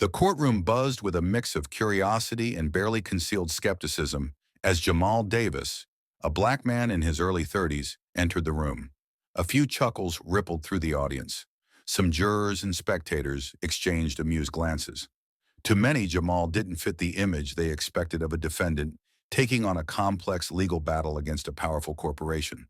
The courtroom buzzed with a mix of curiosity and barely concealed skepticism as Jamal Davis, a black man in his early 30s, entered the room. A few chuckles rippled through the audience. Some jurors and spectators exchanged amused glances. To many, Jamal didn't fit the image they expected of a defendant taking on a complex legal battle against a powerful corporation.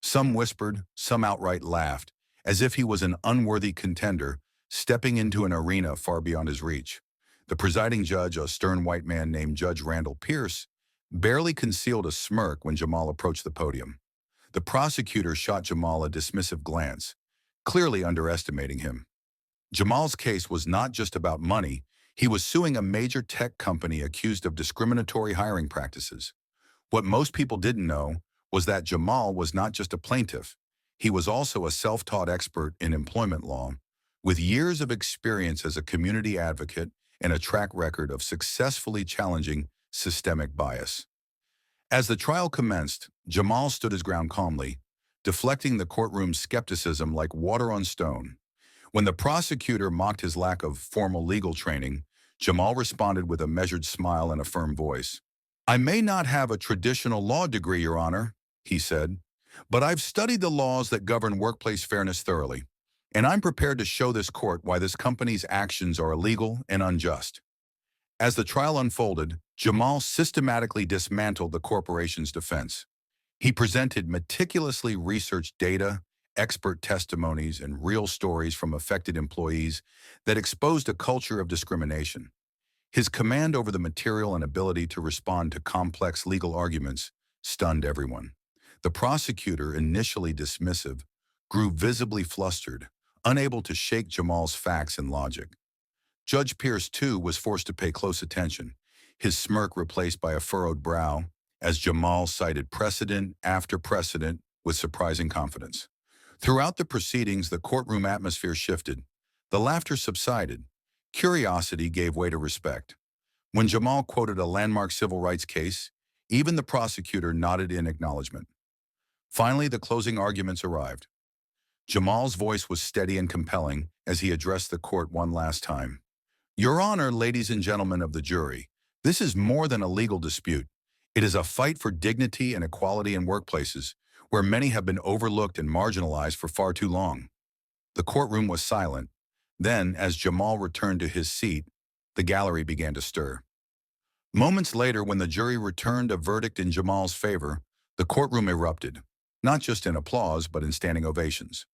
Some whispered, some outright laughed, as if he was an unworthy contender stepping into an arena far beyond his reach. The presiding judge, a stern white man named Judge Randall Pierce, barely concealed a smirk when Jamal approached the podium. The prosecutor shot Jamal a dismissive glance, clearly underestimating him. Jamal's case was not just about money. He was suing a major tech company accused of discriminatory hiring practices. What most people didn't know was that Jamal was not just a plaintiff. He was also a self-taught expert in employment law, with years of experience as a community advocate and a track record of successfully challenging systemic bias. As the trial commenced, Jamal stood his ground calmly, deflecting the courtroom's skepticism like water on stone. When the prosecutor mocked his lack of formal legal training, Jamal responded with a measured smile and a firm voice. "I may not have a traditional law degree, Your Honor," he said, "but I've studied the laws that govern workplace fairness thoroughly, and I'm prepared to show this court why this company's actions are illegal and unjust." As the trial unfolded, Jamal systematically dismantled the corporation's defense. He presented meticulously researched data, expert testimonies, and real stories from affected employees that exposed a culture of discrimination. His command over the material and ability to respond to complex legal arguments stunned everyone. The prosecutor, initially dismissive, grew visibly flustered, unable to shake Jamal's facts and logic. Judge Pierce, too, was forced to pay close attention, his smirk replaced by a furrowed brow, as Jamal cited precedent after precedent with surprising confidence. Throughout the proceedings, the courtroom atmosphere shifted. The laughter subsided. Curiosity gave way to respect. When Jamal quoted a landmark civil rights case, even the prosecutor nodded in acknowledgement. Finally, the closing arguments arrived. Jamal's voice was steady and compelling as he addressed the court one last time. "Your Honor, ladies and gentlemen of the jury, this is more than a legal dispute. It is a fight for dignity and equality in workplaces, where many have been overlooked and marginalized for far too long." The courtroom was silent. Then, as Jamal returned to his seat, the gallery began to stir. Moments later, when the jury returned a verdict in Jamal's favor, the courtroom erupted, not just in applause but in standing ovations.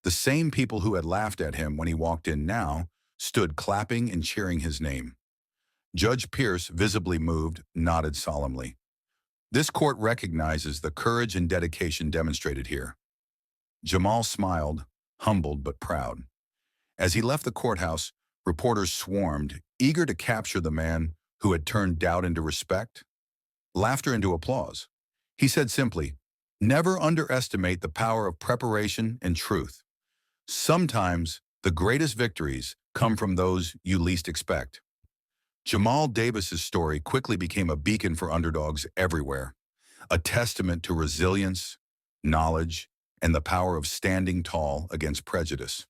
The same people who had laughed at him when he walked in now stood clapping and cheering his name. Judge Pierce, visibly moved, nodded solemnly. This court recognizes the courage and dedication demonstrated here. Jamal smiled, humbled but proud. As he left the courthouse, reporters swarmed, eager to capture the man who had turned doubt into respect, laughter into applause. He said simply, "Never underestimate the power of preparation and truth. Sometimes the greatest victories come from those you least expect." Jamal Davis's story quickly became a beacon for underdogs everywhere, a testament to resilience, knowledge, and the power of standing tall against prejudice.